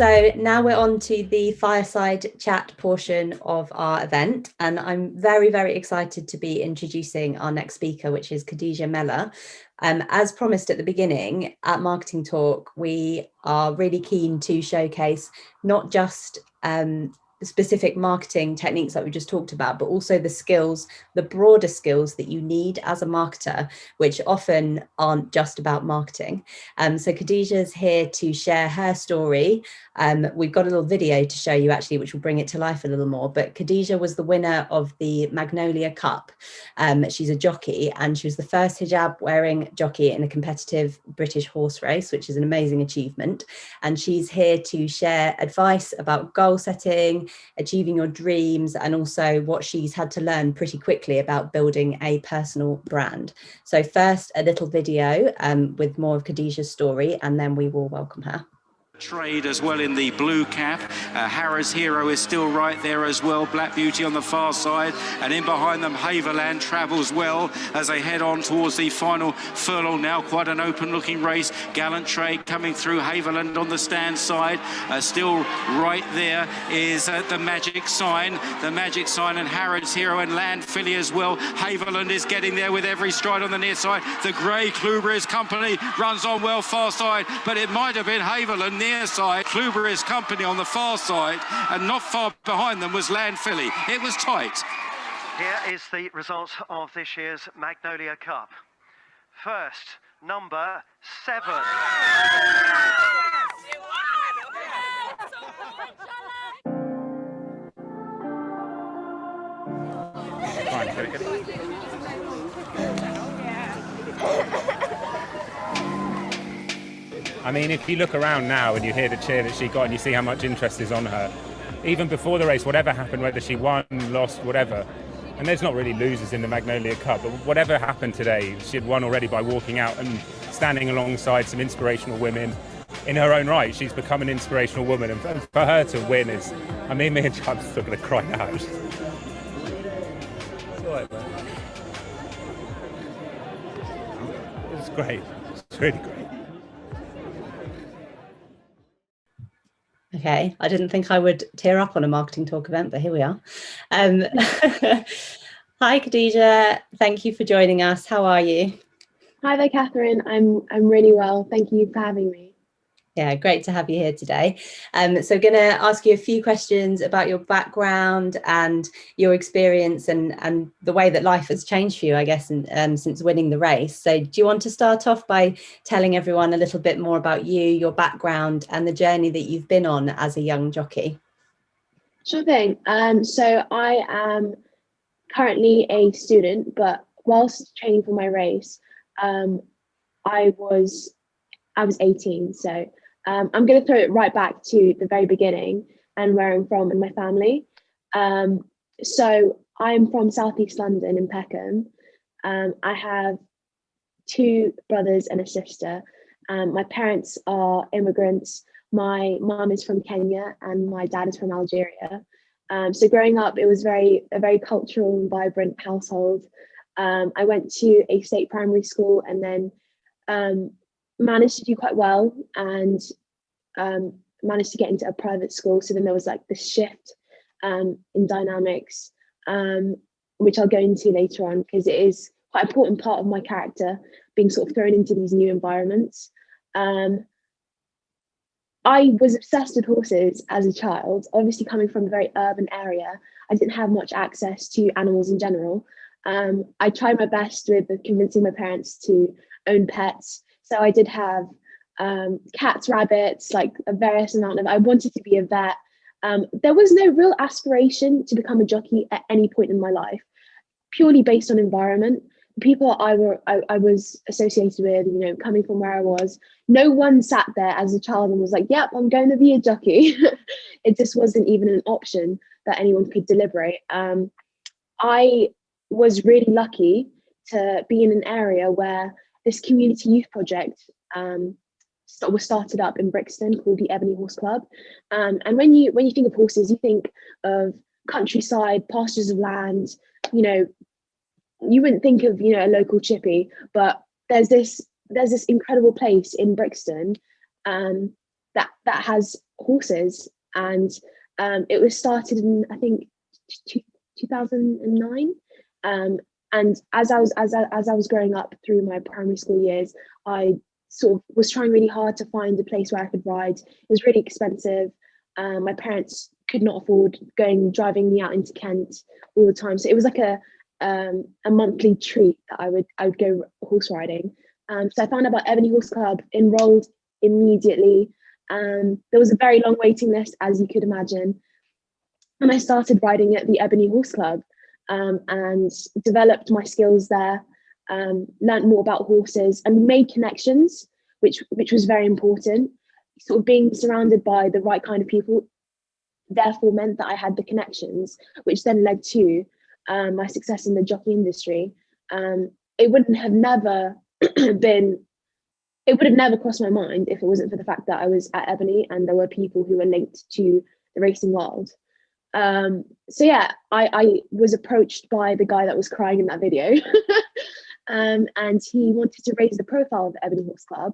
So now we're on to the fireside chat portion of our event, and I'm very, very excited to be introducing our next speaker, which is Khadijah Mellah. As promised at the beginning, at Marketing Talk, we are really keen to showcase not just specific marketing techniques that we just talked about, but also the skills, the broader skills that you need as a marketer, which often aren't just about marketing. So Khadijah's here to share her story. We've got a little video to show you actually, which will bring it to life a little more. But Khadijah was the winner of the Magnolia Cup. She's a jockey, and she was the first hijab-wearing jockey in a competitive British horse race, which is an amazing achievement. And she's here to share advice about goal setting, achieving your dreams, and also what she's had to learn pretty quickly about building a personal brand. So first, a little video with more of Khadijah's story, and then we will welcome her. Trade as well in the blue cap. Harrow's Hero is still right there as well. Black Beauty on the far side, and in behind them Haverland travels well as they head on towards the final furlong now. Quite an open looking race. Gallant Trade coming through. Haverland on the stand side. Still right there is the Magic Sign. The Magic Sign and Harrow's Hero and Land Filly as well. Haverland is getting there with every stride on the near side. The Grey Kluber's Company runs on well far side, but it might have been Haverland near side. Kluber's Company on the far side, and not far behind them was Land Filly. It was tight. Here is the result of this year's Magnolia Cup. First, number 7. I mean, if you look around now and you hear the cheer that she got and you see how much interest is on her, even before the race, whatever happened, whether she won, lost, whatever, and there's not really losers in the Magnolia Cup, but whatever happened today, she had won already by walking out and standing alongside some inspirational women in her own right. She's become an inspirational woman, and for her to win is, I mean, me and Chubb's still going to cry now. It's great. It's really great. Okay, I didn't think I would tear up on a Marketing Talk event, but here we are. Hi, Khadijah. Thank you for joining us. How are you? Hi there, Catherine. I'm really well. Thank you for having me. Yeah, great to have you here today. So going to ask you a few questions about your background and your experience and the way that life has changed for you, I guess, since winning the race. So do you want to start off by telling everyone a little bit more about you, your background, and the journey that you've been on as a young jockey? Sure thing. So I am currently a student, but whilst training for my race, I was 18. So I'm going to throw it right back to the very beginning and where I'm from and my family. So I'm from Southeast London in Peckham. I have 2 brothers and a sister. My parents are immigrants. My mum is from Kenya and my dad is from Algeria. So growing up, it was a very cultural and vibrant household. I went to a state primary school and then managed to do quite well and managed to get into a private school. So then there was like this shift in dynamics, which I'll go into later on because it is quite an important part of my character, being sort of thrown into these new environments. I was obsessed with horses as a child. Obviously coming from a very urban area, I didn't have much access to animals in general. I tried my best with convincing my parents to own pets. So I did have cats, rabbits, like a various amount of, I wanted to be a vet. There was no real aspiration to become a jockey at any point in my life, purely based on environment. The people I was associated with, you know, coming from where I was, no one sat there as a child and was like, yep, I'm going to be a jockey. It just wasn't even an option that anyone could deliberate. I was really lucky to be in an area where this community youth project was started up in Brixton called the Ebony Horse Club. And when you think of horses, you think of countryside, pastures of land, you know, you wouldn't think of, you know, a local chippy, but there's this incredible place in Brixton that has horses, and it was started in, I think, 2009. And as I was growing up through my primary school years, I sort of was trying really hard to find a place where I could ride. It was really expensive. My parents could not afford driving me out into Kent all the time, so it was like a monthly treat that I would go horse riding. So I found out about Ebony Horse Club, enrolled immediately. There was a very long waiting list, as you could imagine, and I started riding at the Ebony Horse Club, and developed my skills there. Learned more about horses and made connections, which was very important. Sort of being surrounded by the right kind of people therefore meant that I had the connections, which then led to my success in the jockey industry. It would have never crossed my mind if it wasn't for the fact that I was at Ebony and there were people who were linked to the racing world. So yeah, I was approached by the guy that was crying in that video. And he wanted to raise the profile of the Ebony Horse Club.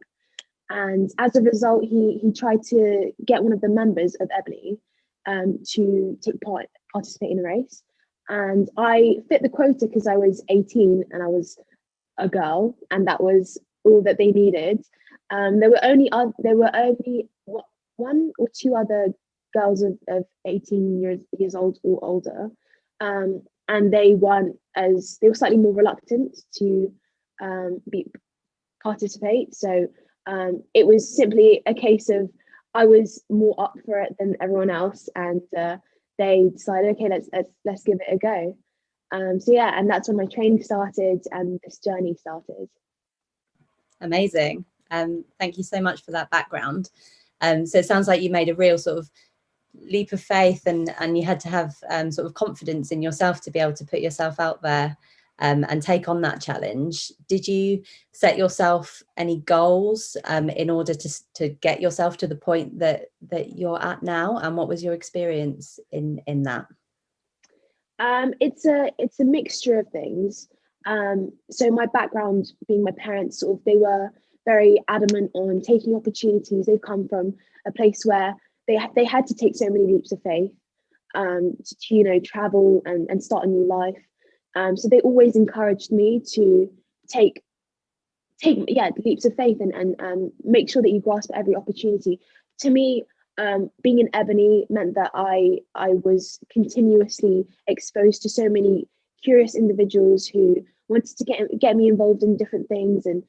And as a result, he tried to get one of the members of Ebony to participate in a race. And I fit the quota because I was 18 and I was a girl, and that was all that they needed. There were only one or two other girls of 18 years old or older, and they were slightly more reluctant to participate. So it was simply a case of I was more up for it than everyone else, and they decided, okay, let's give it a go. So yeah, and that's when my training started and this journey started. Amazing. Thank you so much for that background. So it sounds like you made a real sort of leap of faith, and you had to have sort of confidence in yourself to be able to put yourself out there and take on that challenge. Did you set yourself any goals in order to get yourself to the point that you're at now? And what was your experience in that? It's a mixture of things. So my background, being my parents, sort of, they were very adamant on taking opportunities. They've come from a place where they had to take so many leaps of faith to travel and start a new life. So they always encouraged me to take leaps of faith and make sure that you grasp every opportunity. To me, being in Ebony meant that I was continuously exposed to so many curious individuals who wanted to get me involved in different things, and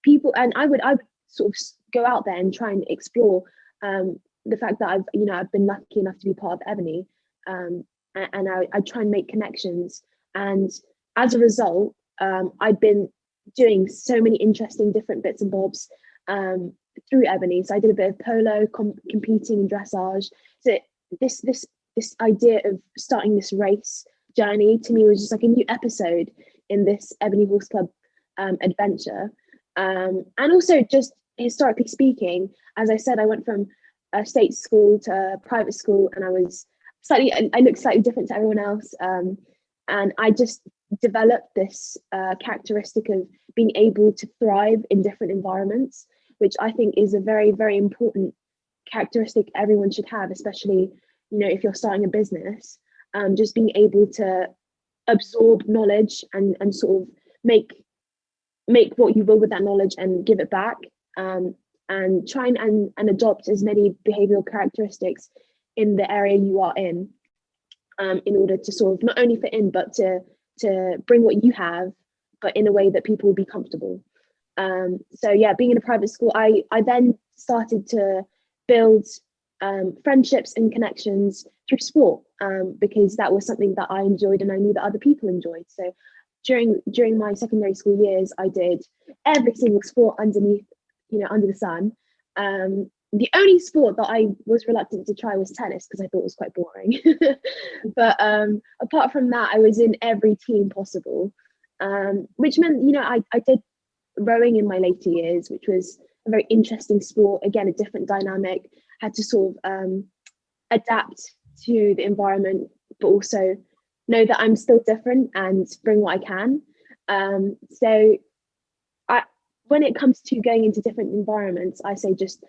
people. And I would sort of go out there and try and explore the fact that I've been lucky enough to be part of Ebony, and I try and make connections. And as a result, I'd been doing so many interesting different bits and bobs through Ebony. So I did a bit of polo, competing in dressage. So this idea of starting this race journey to me was just like a new episode in this Ebony Horse Club adventure. And also, just historically speaking, as I said, I went from a state school to a private school, and I looked slightly different to everyone else. And I just developed this characteristic of being able to thrive in different environments, which I think is a very, very important characteristic everyone should have, especially, if you're starting a business. Just being able to absorb knowledge and sort of make what you will with that knowledge and give it back, and try and adopt as many behavioral characteristics in the area you are in order to sort of not only fit in, but to bring what you have, but in a way that people will be comfortable. So yeah, being in a private school, I then started to build friendships and connections through sport, because that was something that I enjoyed and I knew that other people enjoyed. So during my secondary school years, I did every single sport under the sun. The only sport that I was reluctant to try was tennis, because I thought it was quite boring. But apart from that, I was in every team possible, which meant, I did rowing in my later years, which was a very interesting sport. Again, a different dynamic, had to sort of adapt to the environment, but also know that I'm still different and bring what I can. So when it comes to going into different environments, I say just,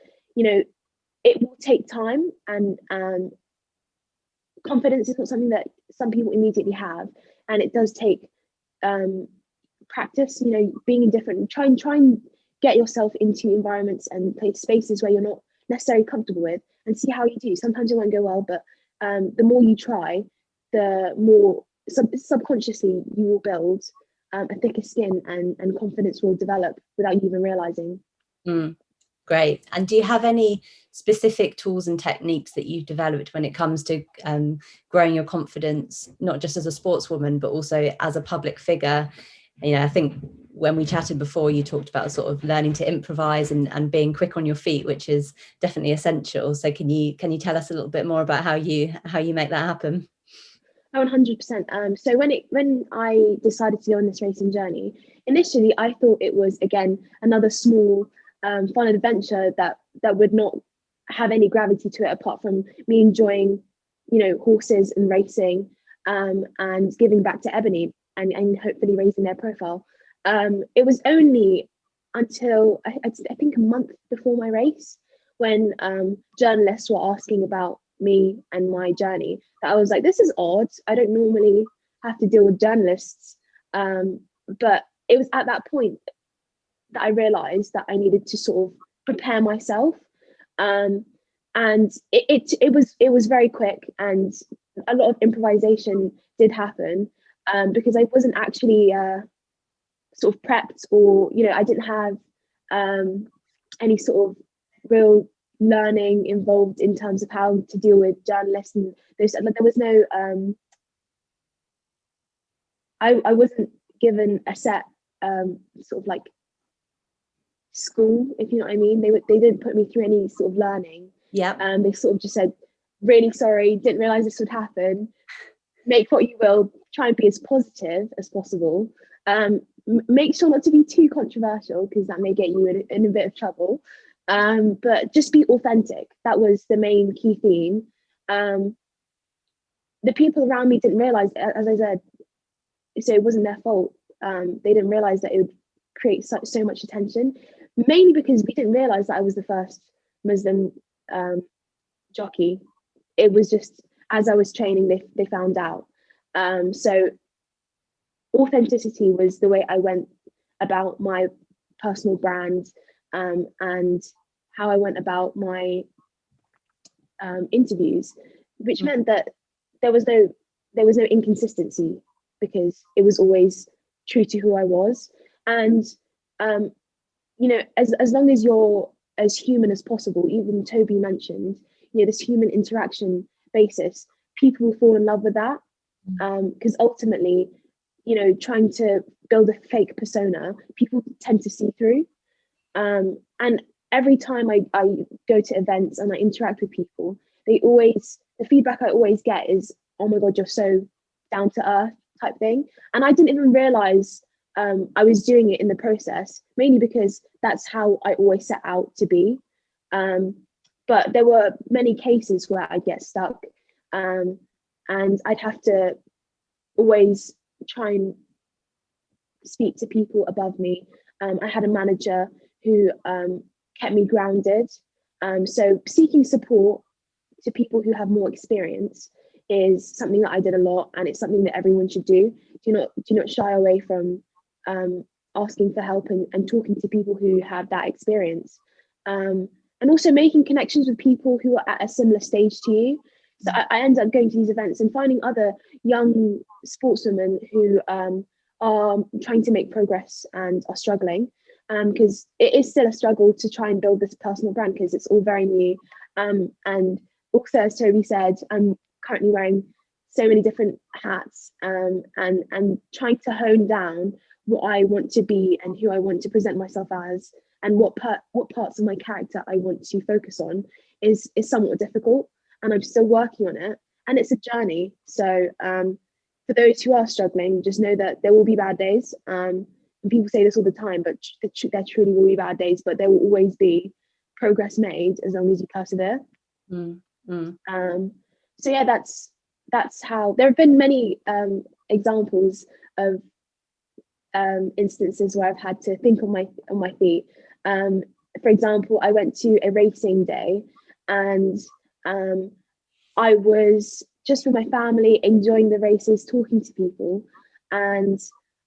it will take time, and confidence is not something that some people immediately have, and it does take practice, you know, being in different, try and get yourself into environments and spaces where you're not necessarily comfortable with, and see how you do. Sometimes it won't go well, but the more you try, the more subconsciously you will build a thicker skin, and confidence will develop without you even realizing. Great. And do you have any specific tools and techniques that you've developed when it comes to growing your confidence, not just as a sportswoman, but also as a public figure? You know, I think when we chatted before, you talked about sort of learning to improvise and being quick on your feet, which is definitely essential. So can you tell us a little bit more about how you make that happen? 100%. So when I decided to go on this racing journey, initially I thought it was, again, another small fun adventure that would not have any gravity to it apart from me enjoying, you know, horses and racing, and giving back to Ebony, and hopefully raising their profile. It was only until I think a month before my race, when journalists were asking about me and my journey, that I was like, this is odd. I don't normally have to deal with journalists. But it was at that point that I realized that I needed to sort of prepare myself. And it was very quick, and a lot of improvisation did happen, because I wasn't actually sort of prepped, or, you know, I didn't have any sort of real learning involved in terms of how to deal with journalists, and there was no I wasn't given a set sort of like school, if you know what I mean. They didn't put me through any sort of learning. Yeah. They sort of just said, really sorry, didn't realize this would happen, make what you will, try and be as positive as possible, make sure not to be too controversial, because that may get you in a bit of trouble, but just be authentic. That was the main key theme. The people around me didn't realize, as I said, so it wasn't their fault. They didn't realize that it would create so much attention, mainly because we didn't realize that I was the first Muslim jockey. It was just, as I was training, they found out. So authenticity was the way I went about my personal brand, and how I went about my interviews, which meant that there was no inconsistency, because it was always true to who I was. And you know, as long as you're as human as possible, even Toby mentioned, you know, this human interaction basis, people will fall in love with that, because ultimately, you know, trying to build a fake persona, people tend to see through. And every time I go to events and I interact with people, the feedback I always get is, oh my God, you're so down to earth type thing. And I didn't even realize I was doing it in the process, mainly because that's how I always set out to be. But there were many cases where I'd get stuck, and I'd have to always try and speak to people above me. I had a manager who kept me grounded. So seeking support to people who have more experience is something that I did a lot, and it's something that everyone should do. Do not shy away from asking for help and talking to people who have that experience, and also making connections with people who are at a similar stage to you. So I ended up going to these events and finding other young sportswomen who are trying to make progress and are struggling, because it is still a struggle to try and build this personal brand, because it's all very new. And also, as Toby said, I'm currently wearing so many different hats, and trying to hone down what I want to be and who I want to present myself as, and what parts of my character I want to focus on is somewhat difficult, and I'm still working on it, and it's a journey. So for those who are struggling, just know that there will be bad days. And people say this all the time, but there truly will be bad days, but there will always be progress made as long as you persevere. So yeah, that's how. There have been many examples of instances where I've had to think on my feet. For example, I went to a racing day, and I was just with my family, enjoying the races, talking to people, and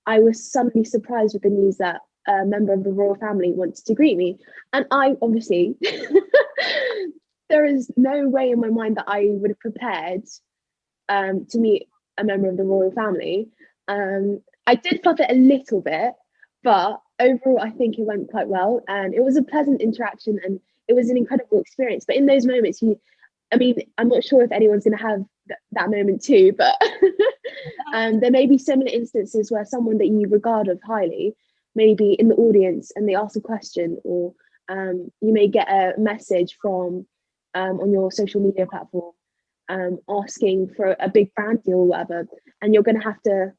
I was suddenly surprised with the news that a member of the royal family wanted to greet me. And I obviously, there is no way in my mind that I would have prepared to meet a member of the royal family. I did fluff it a little bit, but overall, I think it went quite well. And it was a pleasant interaction and it was an incredible experience. But in those moments, I'm not sure if anyone's going to have that moment too, but there may be similar instances where someone that you regard of highly may be in the audience and they ask a question, or you may get a message from on your social media platform asking for a big brand deal or whatever, and you're going to have to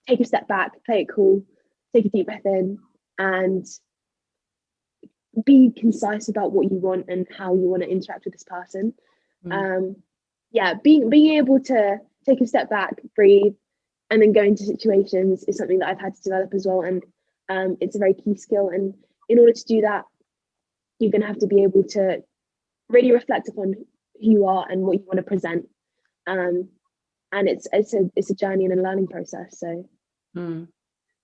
take a step back, play it cool, take a deep breath in, and be concise about what you want and how you want to interact with this person. Being able to take a step back, breathe, and then go into situations is something that I've had to develop as well. And it's a very key skill. And in order to do that, you're going to have to be able to really reflect upon who you are and what you want to present. And it's a journey and a learning process. So,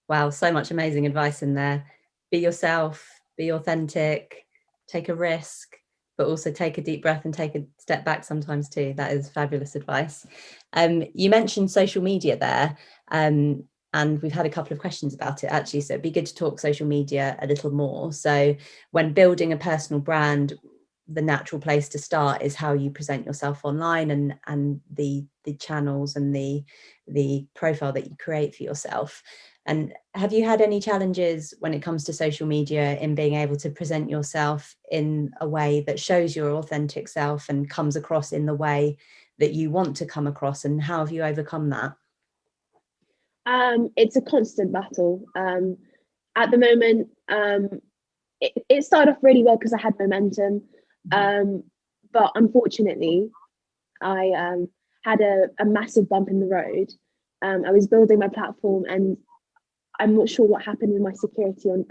wow, so much amazing advice in there. Be yourself, be authentic, take a risk, but also take a deep breath and take a step back sometimes too. That is fabulous advice. You mentioned social media there, and we've had a couple of questions about it actually, so it'd be good to talk social media a little more. So when building a personal brand, the natural place to start is how you present yourself online and the channels and the profile that you create for yourself. And have you had any challenges when it comes to social media in being able to present yourself in a way that shows your authentic self and comes across in the way that you want to come across, and how have you overcome that? It's a constant battle. At the moment, it started off really well because I had momentum, but unfortunately I had a massive bump in the road. I was building my platform and I'm not sure what happened with my security on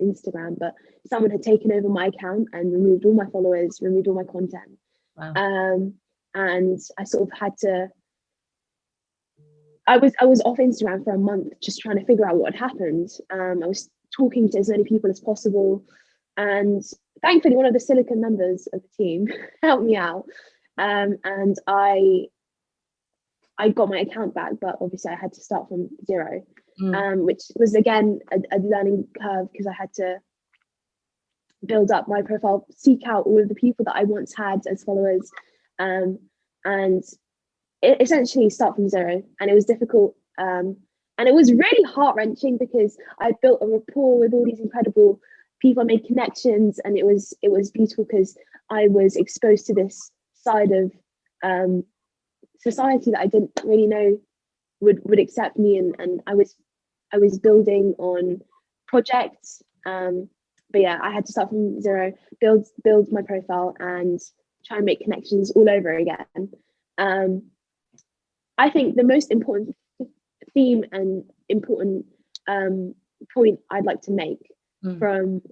Instagram, but someone had taken over my account and removed all my followers, removed all my content. Wow. And I sort of had to, I was off Instagram for a month just trying to figure out what had happened. I was talking to as many people as possible, and thankfully one of the Silicon members of the team helped me out, and I got my account back, but obviously I had to start from zero. Which was again a learning curve because I had to build up my profile, seek out all of the people that I once had as followers, and essentially start from zero. And it was difficult, and it was really heart-wrenching because I built a rapport with all these incredible people. I made connections, and it was beautiful because I was exposed to this side of society that I didn't really know would accept me, and I was building on projects, but yeah, I had to start from zero, build my profile and try and make connections all over again. I think the most important theme and important point I'd like to make from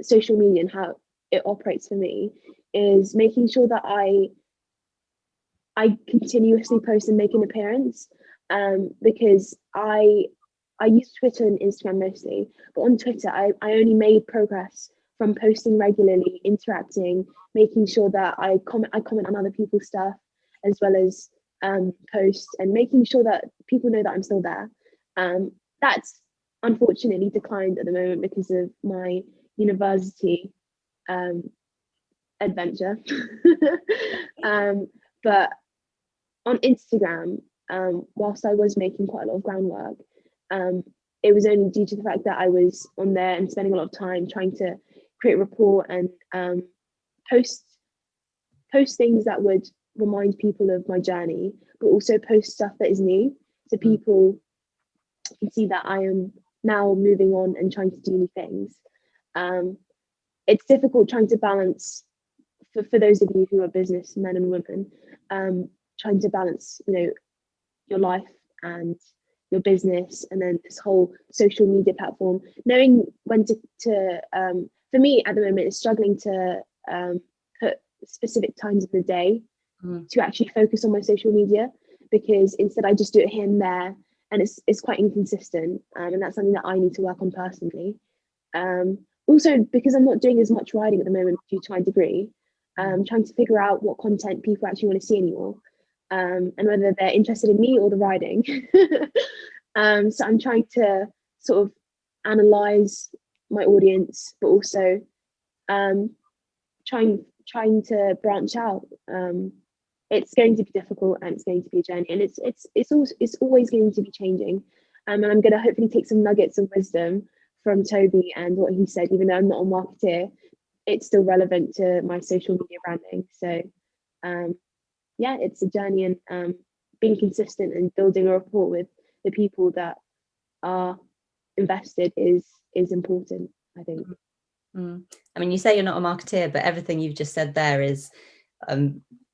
social media and how it operates for me is making sure that I continuously post and make an appearance, because I use Twitter and Instagram mostly, but on Twitter I only made progress from posting regularly, interacting, making sure that I comment on other people's stuff as well as post, and making sure that people know that I'm still there. That's unfortunately declined at the moment because of my university adventure. But on Instagram, whilst I was making quite a lot of groundwork, it was only due to the fact that I was on there and spending a lot of time trying to create rapport and post things that would remind people of my journey, but also post stuff that is new, so people can see that I am now moving on and trying to do new things. It's difficult trying to balance, for those of you who are businessmen and women, trying to balance, your life and your business, and then this whole social media platform, knowing when to for me at the moment is struggling to put specific times of the day to actually focus on my social media, because instead I just do it here and there, and it's quite inconsistent, and that's something that I need to work on personally. Also, because I'm not doing as much riding at the moment due to my degree, trying to figure out what content people actually want to see anymore, and whether they're interested in me or the riding. So I'm trying to sort of analyze my audience, but also trying to branch out. It's going to be difficult, and it's going to be a journey, and it's always going to be changing. And I'm going to hopefully take some nuggets of wisdom from Toby and what he said. Even though I'm not a marketeer, it's still relevant to my social media branding. So yeah, it's a journey, and being consistent and building a rapport with the people that are invested is important, I think. I mean, you say you're not a marketeer, but everything you've just said there is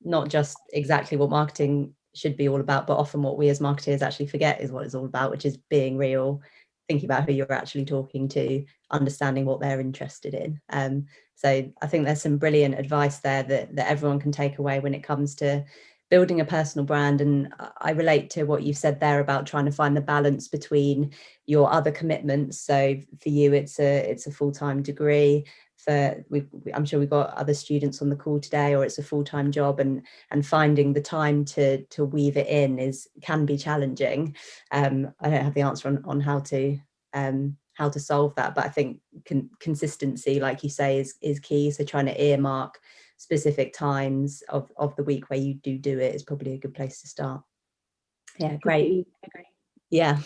not just exactly what marketing should be all about, but often what we as marketeers actually forget is what it's all about, which is being real, thinking about who you're actually talking to, understanding what they're interested in. So I think there's some brilliant advice there that everyone can take away when it comes to building a personal brand. And I relate to what you've said there about trying to find the balance between your other commitments. So for you, it's a full-time degree. I'm sure we've got other students on the call today, or it's a full-time job, and finding the time to weave it in can be challenging. I don't have the answer on how to solve that, but I think consistency, like you say, is key. So trying to earmark specific times of the week where you do it is probably a good place to start. Yeah, great. Yeah.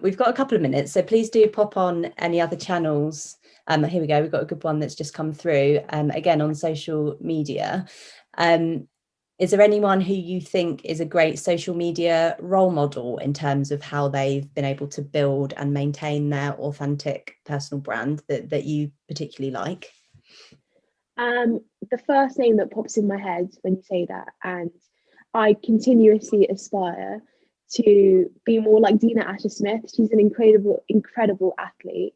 We've got a couple of minutes, so please do pop on any other channels. Here we go, we've got a good one that's just come through, again on social media. Is there anyone who you think is a great social media role model in terms of how they've been able to build and maintain their authentic personal brand that you particularly like? The first name that pops in my head when you say that, and I continuously aspire to be more like Dina Asher-Smith. She's an incredible athlete.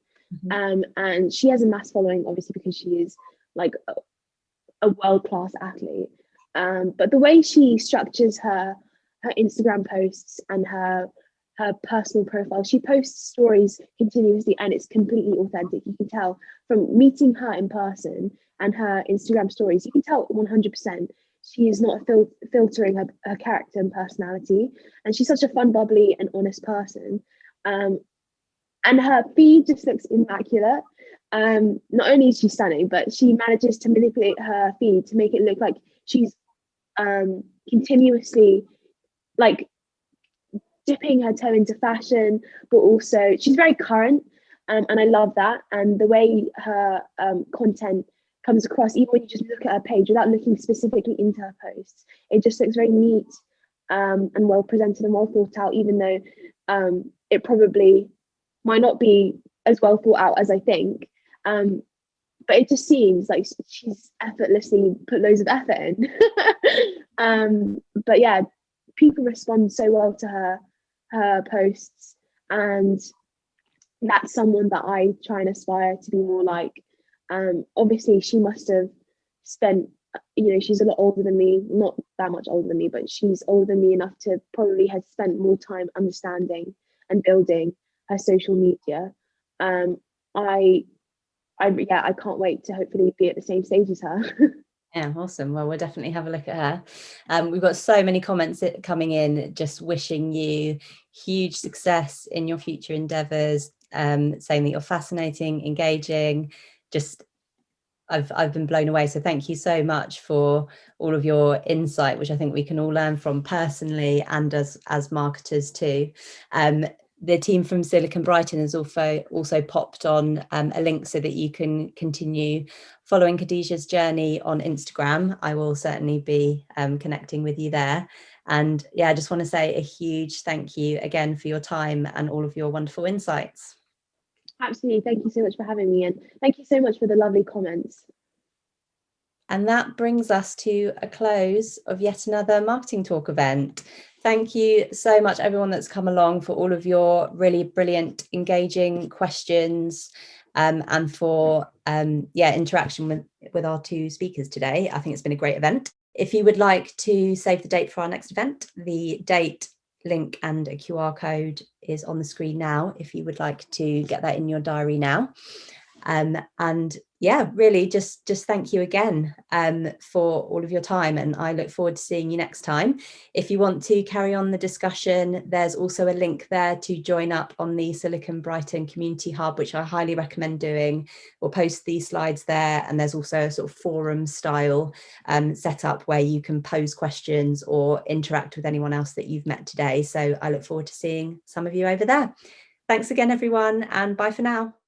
And she has a mass following, obviously, because she is like a world-class athlete. But the way she structures her Instagram posts and her personal profile, she posts stories continuously, and it's completely authentic. You can tell from meeting her in person and her Instagram stories, you can tell 100% she is not filtering her character and personality, and she's such a fun, bubbly and honest person. And her feed just looks immaculate. Not only is she stunning, but she manages to manipulate her feed to make it look like she's continuously like dipping her toe into fashion, but also she's very current, and I love that. And the way her content comes across, even when you just look at her page without looking specifically into her posts, it just looks very neat and well presented and well thought out, even though it probably might not be as well thought out as I think. But it just seems like she's effortlessly put loads of effort in. But yeah, people respond so well to her posts, and that's someone that I try and aspire to be more like. Obviously she must have spent, she's a lot older than me, not that much older than me, but she's older than me enough to probably have spent more time understanding and building her social media. I can't wait to hopefully be at the same stage as her. Yeah, awesome. Well, we'll definitely have a look at her. We've got so many comments coming in, just wishing you huge success in your future endeavours, saying that you're fascinating, engaging. Just, I've been blown away. So thank you so much for all of your insight, which I think we can all learn from personally and as marketers too. The team from Silicon Brighton has also popped on a link so that you can continue following Khadijah's journey on Instagram. I will certainly be connecting with you there. And yeah, I just want to say a huge thank you again for your time and all of your wonderful insights. Absolutely. Thank you so much for having me, and thank you so much for the lovely comments. And that brings us to a close of yet another Marketing Talk event. Thank you so much, everyone that's come along, for all of your really brilliant, engaging questions. and for interaction with our two speakers today. I think it's been a great event. If you would like to save the date for our next event, the date, link and a QR code is on the screen now if you would like to get that in your diary now. And yeah, really just thank you again for all of your time, and I look forward to seeing you next time. If you want to carry on the discussion, there's also a link there to join up on the Silicon Brighton Community Hub, which I highly recommend doing. We'll post these slides there, and there's also a sort of forum style setup where you can pose questions or interact with anyone else that you've met today. So I look forward to seeing some of you over there. Thanks again, everyone, and bye for now.